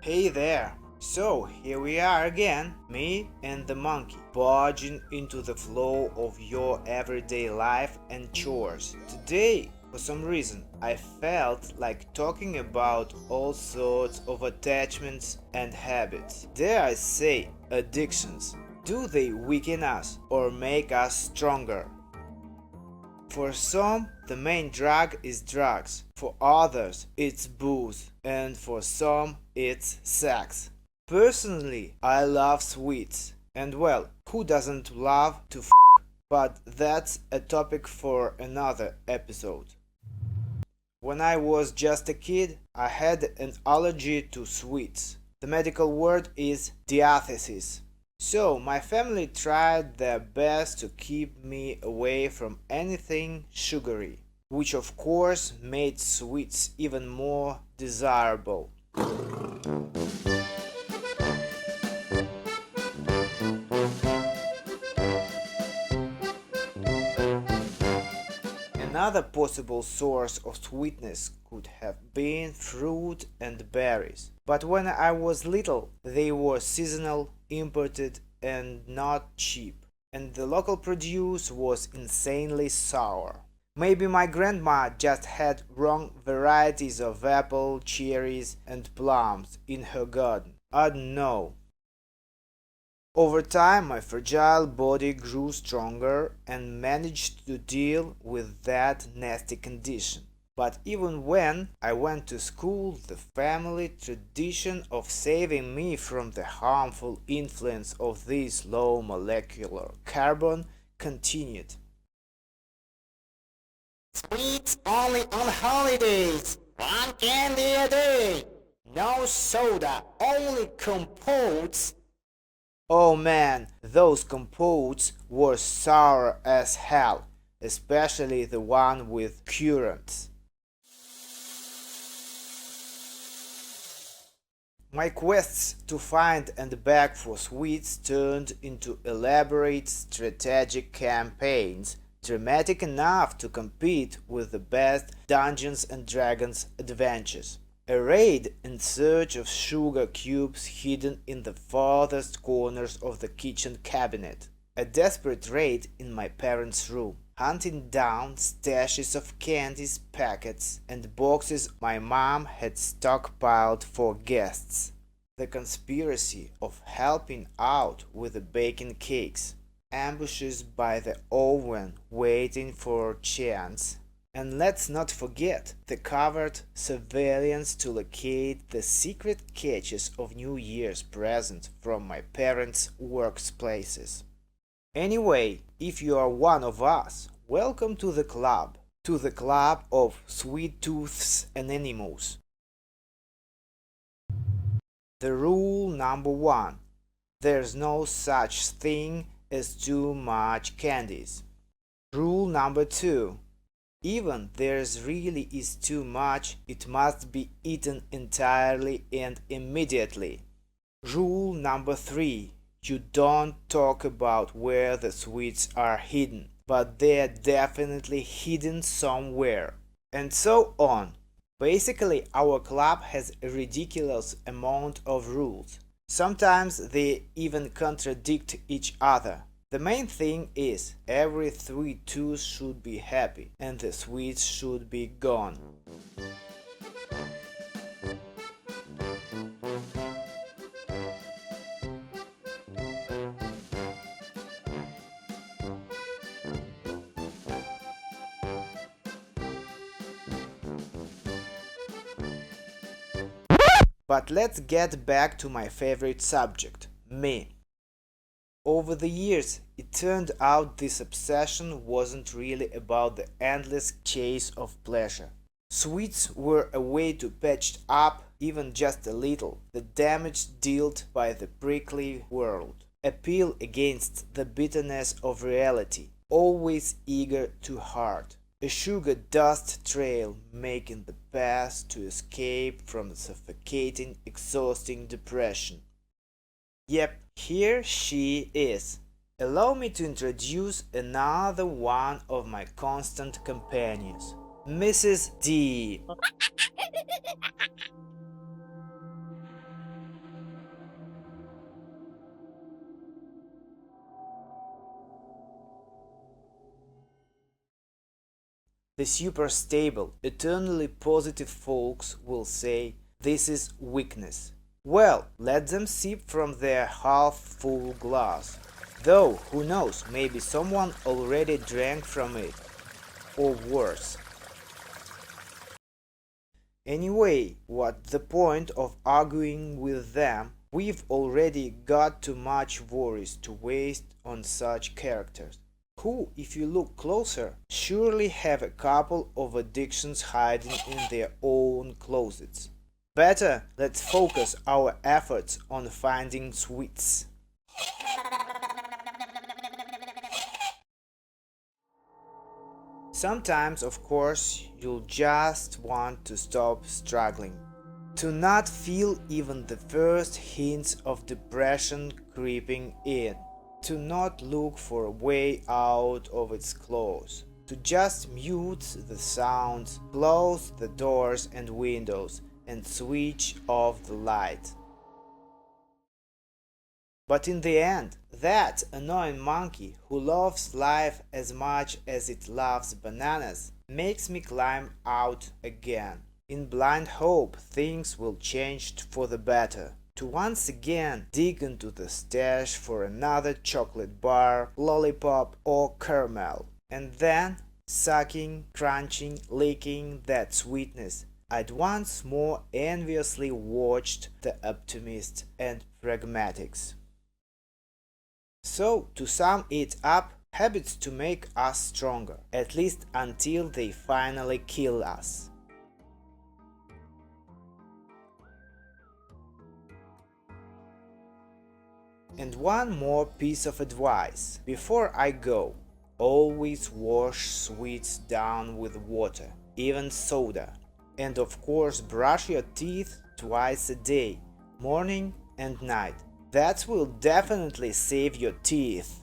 Hey there! So, here we are again, me and the monkey, barging into the flow of your everyday life and chores. Today, for some reason, I felt like talking about all sorts of attachments and habits. Dare I say, addictions. Do they weaken us or make us stronger? For some, the main drug is drugs, for others, it's booze, and for some, it's sex. Personally, I love sweets, and well, who doesn't love to f? But that's a topic for another episode. When I was just a kid, I had an allergy to sweets. The medical word is diathesis. So, my family tried their best to keep me away from anything sugary, which of course made sweets even more desirable. Another possible source of sweetness could have been fruit and berries. But when I was little, they were seasonal, imported, and not cheap. And the local produce was insanely sour. Maybe my grandma just had wrong varieties of apple, cherries, and plums in her garden. I don't know. Over time, my fragile body grew stronger and managed to deal with that nasty condition. But even when I went to school, the family tradition of saving me from the harmful influence of this low molecular carbon continued. Sweets only on holidays. One candy a day. No soda, only compotes. Oh man, those compotes were sour as hell, especially the one with currants. My quests to find and beg for sweets turned into elaborate strategic campaigns, dramatic enough to compete with the best Dungeons and Dragons adventures. A raid in search of sugar cubes hidden in the farthest corners of the kitchen cabinet. A desperate raid in my parents' room, hunting down stashes of candies, packets, and boxes my mom had stockpiled for guests. The conspiracy of helping out with the baking cakes. Ambushes by the oven waiting for a chance. And let's not forget the covert surveillance to locate the secret caches of New Year's presents from my parents' workplaces. Anyway, if you are one of us, welcome to the club. To the club of sweet tooths anonymous. The rule number one: there's no such thing as too much candies. Rule number two: even there really is too much, it must be eaten entirely and immediately. Rule number three: you don't talk about where the sweets are hidden, but they're definitely hidden somewhere. And so on. Basically, our club has a ridiculous amount of rules. Sometimes they even contradict each other. The main thing is, every sweet tooth should be happy, and the sweets should be gone. But let's get back to my favorite subject, me. Over the years, it turned out this obsession wasn't really about the endless chase of pleasure. Sweets were a way to patch up, even just a little, the damage dealt by the prickly world. Appeal against the bitterness of reality, always eager to heart. A sugar dust trail making the path to escape from the suffocating, exhausting depression. Yep, here she is. Allow me to introduce another one of my constant companions, Mrs. D. The super stable, eternally positive folks will say this is weakness. Well, let them sip from their half-full glass. Though, who knows, maybe someone already drank from it. Or worse. Anyway, what's the point of arguing with them? We've already got too much worries to waste on such characters, who, if you look closer, surely have a couple of addictions hiding in their own closets. Better, let's focus our efforts on finding sweets. Sometimes, of course, you'll just want to stop struggling, to not feel even the first hints of depression creeping in, to not look for a way out of its claws, to just mute the sounds, close the doors and windows, and switch off the light. But in the end, that annoying monkey who loves life as much as it loves bananas makes me climb out again, in blind hope things will change for the better, to once again dig into the stash for another chocolate bar, lollipop, or caramel, and then, sucking, crunching, licking that sweetness, I'd once more enviously watched the optimists and pragmatics. So, to sum it up, habits to make us stronger, at least until they finally kill us. And one more piece of advice. Before I go, always wash sweets down with water, even soda. And of course brush your teeth twice a day, morning and night. That will definitely save your teeth.